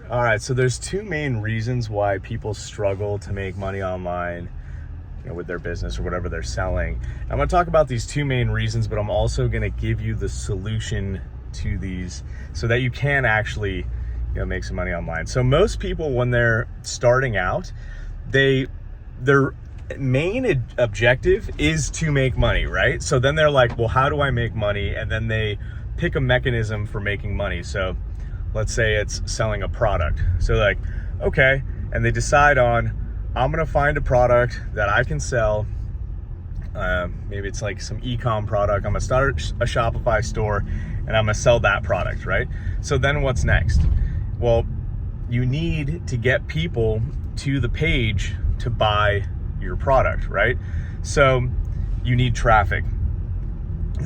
All right, so there's two main reasons why people struggle to make money online, with their business or whatever they're selling. I'm going to talk about these two main reasons, but I'm also going to give you the solution to these so that you can actually, make some money online. So most people, when they're starting out, their main objective is to make money, right? So then they're like, well, how do I make money? And then they pick a mechanism for making money. So let's say it's selling a product. So like, okay, and they decide on, I'm gonna find a product that I can sell. Maybe it's like some e-com product. I'm gonna start a Shopify store and I'm gonna sell that product, right? So then what's next? Well, you need to get people to the page to buy your product, right? So you need traffic.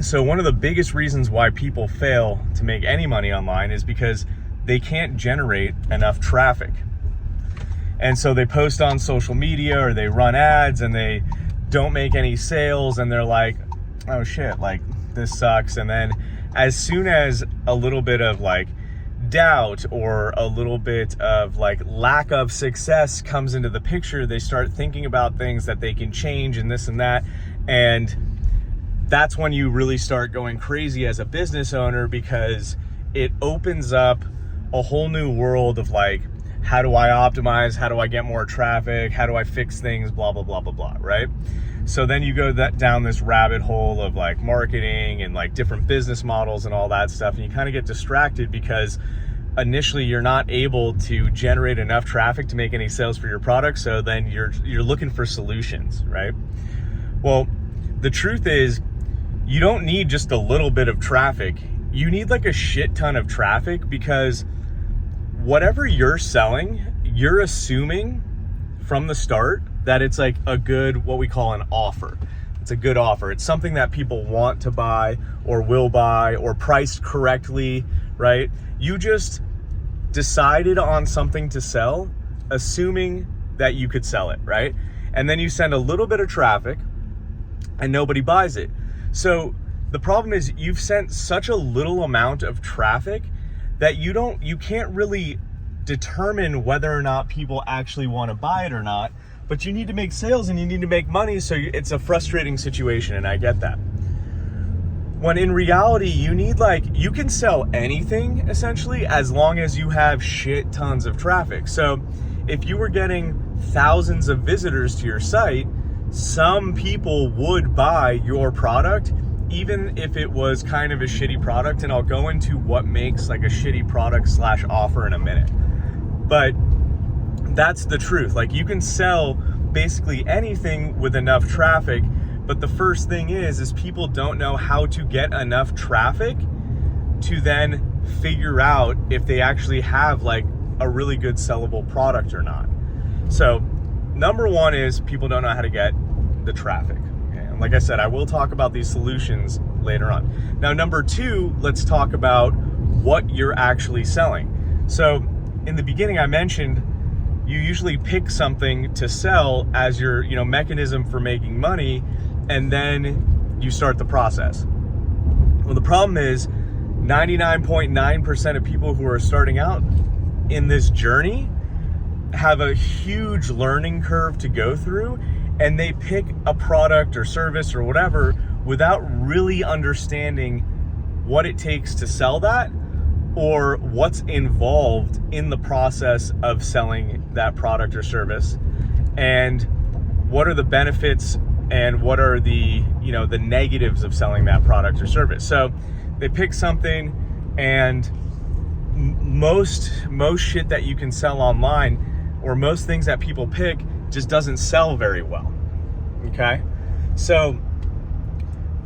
So one of the biggest reasons why people fail to make any money online is because they can't generate enough traffic. And so they post on social media or they run ads and they don't make any sales and they're like, oh shit, like this sucks. And then as soon as a little bit of like doubt or a little bit of like lack of success comes into the picture, they start thinking about things that they can change and this and that. And that's when you really start going crazy as a business owner, because it opens up a whole new world of like, how do I optimize? How do I get more traffic? How do I fix things? Blah, blah, blah, blah, blah, right? So then you go down this rabbit hole of like marketing and like different business models and all that stuff. And you kind of get distracted because initially you're not able to generate enough traffic to make any sales for your product. So then you're looking for solutions, right? Well, the truth is you don't need just a little bit of traffic. You need like a shit ton of traffic, because whatever you're selling, you're assuming from the start that it's like a good, what we call an offer. It's a good offer. It's something that people want to buy or will buy or priced correctly, right? You just decided on something to sell, assuming that you could sell it, right? And then you send a little bit of traffic and nobody buys it. So the problem is you've sent such a little amount of traffic that you can't really determine whether or not people actually want to buy it or not, but you need to make sales and you need to make money. So it's a frustrating situation, and I get that. When in reality, you can sell anything essentially as long as you have shit tons of traffic. So if you were getting thousands of visitors to your site, some people would buy your product, even if it was kind of a shitty product. And I'll go into what makes like a shitty product / offer in a minute. But that's the truth. Like, you can sell basically anything with enough traffic. But the first thing is people don't know how to get enough traffic to then figure out if they actually have like a really good sellable product or not. So number one is people don't know how to get the traffic. Like I said, I will talk about these solutions later on. Now, number two, let's talk about what you're actually selling. So in the beginning, I mentioned you usually pick something to sell as your, mechanism for making money, and then you start the process. Well, the problem is 99.9% of people who are starting out in this journey have a huge learning curve to go through, and they pick a product or service or whatever without really understanding what it takes to sell that, or what's involved in the process of selling that product or service, and what are the benefits and what are the the negatives of selling that product or service. So they pick something, and most shit that you can sell online, or most things that people pick, just doesn't sell very well. Okay? So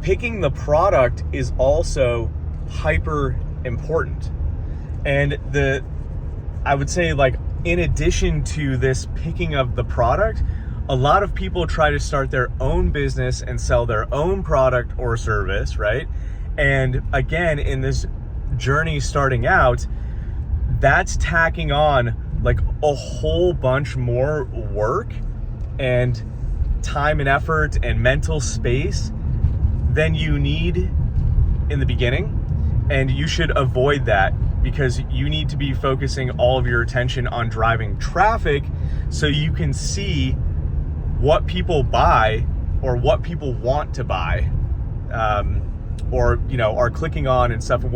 picking the product is also hyper important. And I would say, like, in addition to this picking of the product, a lot of people try to start their own business and sell their own product or service, right? And again, in this journey starting out, that's tacking on like a whole bunch more work and time and effort and mental space than you need in the beginning. And you should avoid that because you need to be focusing all of your attention on driving traffic so you can see what people buy or what people want to buy, or are clicking on and stuff, and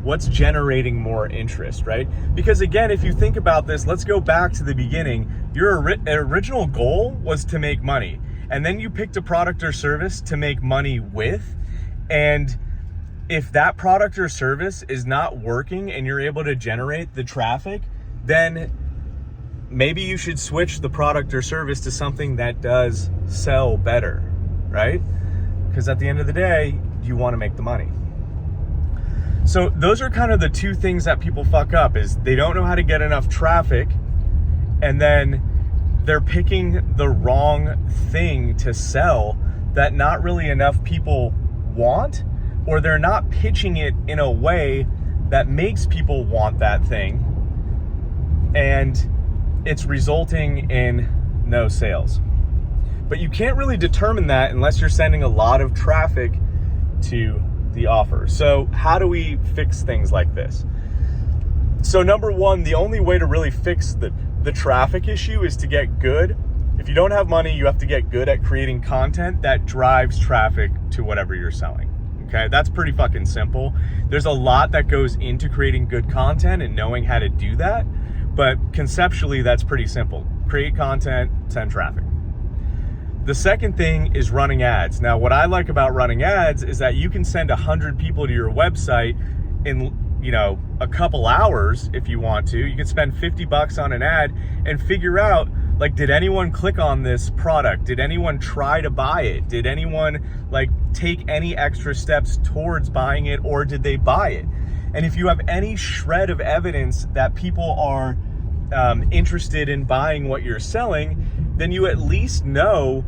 what's generating more interest, right? Because again, if you think about this, let's go back to the beginning. Your original goal was to make money, and then you picked a product or service to make money with. And if that product or service is not working and you're able to generate the traffic, then maybe you should switch the product or service to something that does sell better, right? Because at the end of the day, you want to make the money. So those are kind of the two things that people fuck up, is they don't know how to get enough traffic, and then they're picking the wrong thing to sell that not really enough people want, or they're not pitching it in a way that makes people want that thing, and it's resulting in no sales. But you can't really determine that unless you're sending a lot of traffic to the offer. So how do we fix things like this? So number one, the only way to really fix the traffic issue is to get good. If you don't have money, you have to get good at creating content that drives traffic to whatever you're selling. Okay, that's pretty fucking simple. There's a lot that goes into creating good content and knowing how to do that, but conceptually that's pretty simple. Create content, send traffic. The second thing is running ads. Now, what I like about running ads is that you can send 100 people to your website in, a couple hours if you want to. You can spend $50 on an ad and figure out, did anyone click on this product? Did anyone try to buy it? Did anyone take any extra steps towards buying it, or did they buy it? And if you have any shred of evidence that people are interested in buying what you're selling, then you at least know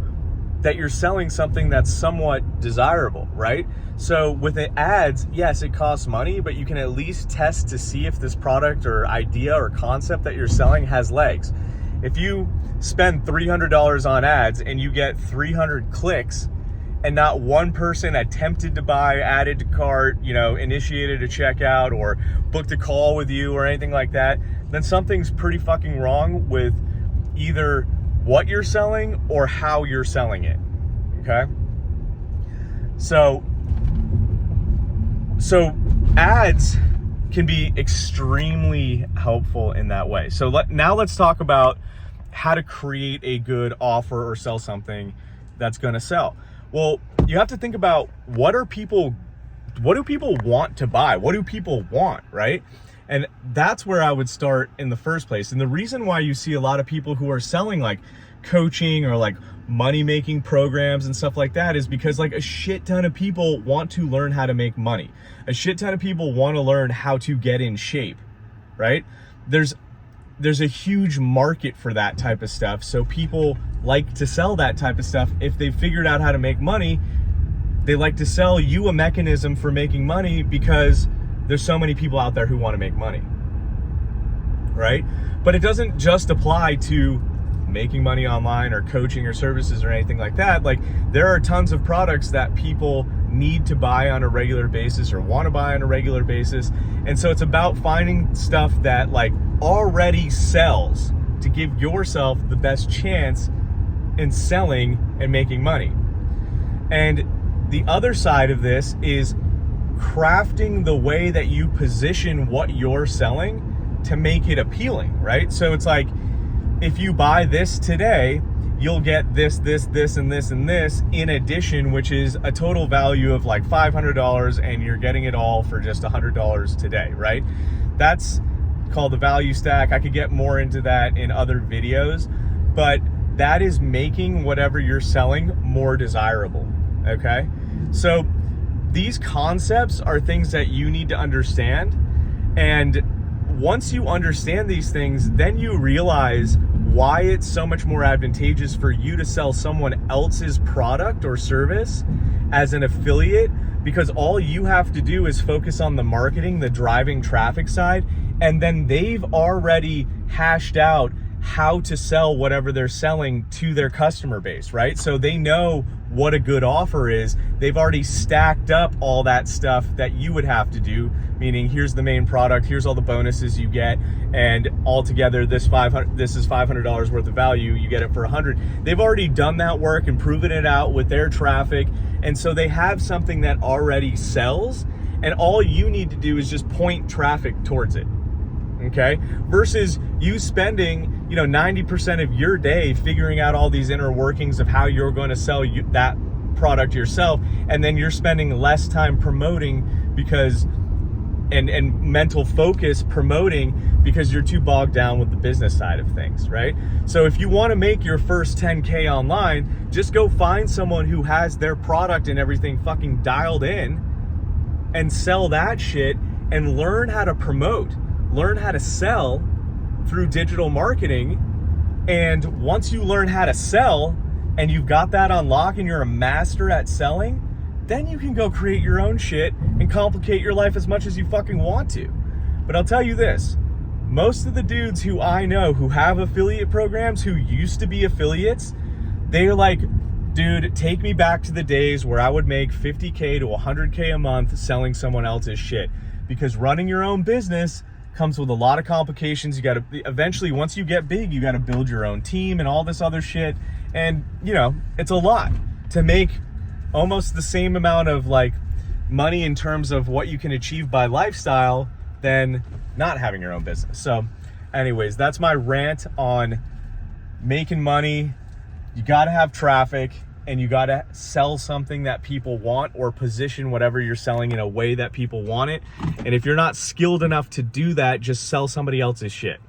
that you're selling something that's somewhat desirable, right? So with the ads, yes, it costs money, but you can at least test to see if this product or idea or concept that you're selling has legs. If you spend $300 on ads and you get 300 clicks and not one person attempted to buy, added to cart, initiated a checkout or booked a call with you or anything like that, then something's pretty fucking wrong with either what you're selling or how you're selling it, okay? So ads can be extremely helpful in that way. So now let's talk about how to create a good offer or sell something that's gonna sell. Well, you have to think about what do people want to buy? What do people want, right? And that's where I would start in the first place. And the reason why you see a lot of people who are selling coaching or money-making programs and stuff like that is because a shit ton of people want to learn how to make money. A shit ton of people want to learn how to get in shape, right? There's a huge market for that type of stuff. So people like to sell that type of stuff. If they've figured out how to make money, they like to sell you a mechanism for making money because there's so many people out there who want to make money, right? But it doesn't just apply to making money online or coaching or services or anything like that. There are tons of products that people need to buy on a regular basis or want to buy on a regular basis. And so it's about finding stuff that already sells to give yourself the best chance in selling and making money. And the other side of this is crafting the way that you position what you're selling to make it appealing, right? So it's if you buy this today, you'll get this, this, this, and this, and this in addition, which is a total value of $500, and you're getting it all for just $100 today, right? That's called the value stack. I could get more into that in other videos, but that is making whatever you're selling more desirable, okay? So these concepts are things that you need to understand. And once you understand these things, then you realize why it's so much more advantageous for you to sell someone else's product or service as an affiliate, because all you have to do is focus on the marketing, the driving traffic side, and then they've already hashed out how to sell whatever they're selling to their customer base, right? So they know what a good offer is, they've already stacked up all that stuff that you would have to do, meaning here's the main product, here's all the bonuses you get, and altogether this is $500 worth of value, you get it for 100. They've already done that work and proven it out with their traffic, and so they have something that already sells, and all you need to do is just point traffic towards it. Okay, versus you spending 90% of your day figuring out all these inner workings of how you're going to sell that product yourself, and then you're spending less time promoting because and mental focus promoting because you're too bogged down with the business side of things, right? So if you want to make your first 10K online, just go find someone who has their product and everything fucking dialed in and sell that shit, and learn how to promote, learn how to sell through digital marketing. And once you learn how to sell and you've got that on lock and you're a master at selling, then you can go create your own shit and complicate your life as much as you fucking want to. But I'll tell you this, most of the dudes who I know who have affiliate programs, who used to be affiliates, they're like, dude, take me back to the days where I would make 50K to 100K a month selling someone else's shit. Because running your own business comes with a lot of complications. You got to eventually, once you get big, you got to build your own team and all this other shit. And it's a lot to make almost the same amount of like money in terms of what you can achieve by lifestyle than not having your own business. So anyways, that's my rant on making money. You got to have traffic, and you got to sell something that people want, or position whatever you're selling in a way that people want it. And if you're not skilled enough to do that, just sell somebody else's shit.